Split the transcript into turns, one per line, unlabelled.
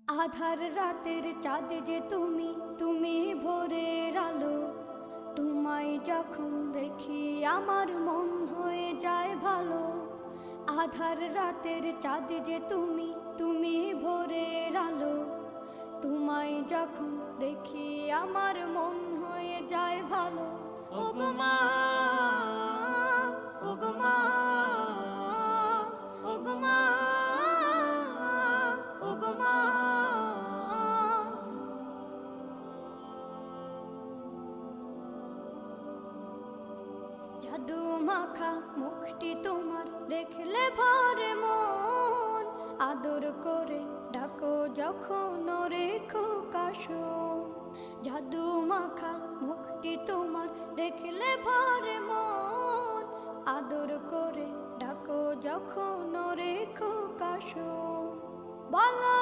আধার রাতের চাঁদ যে তুমি, তুমি ভোরের আলো। তোমায় যখন দেখি আমার মন হয়ে যায় ভালো। আধার রাতের চাঁদ যে তুমি, তুমি ভোরের আলো। তোমায় যখন দেখি আমার মন হয়ে যায় ভালো। ওগো মা, ওগো মা, ওগো মা, ওগো মা। জাদু মাখা মুখটি তোমার দেখলে ভরে মন। আদর করে ডাকো যখন রেখো কাশো। জাদু মাখা মুখটি তোমার দেখলে ভরে মন। আদর করে ডাকো যখন রেখো কাশো। বলো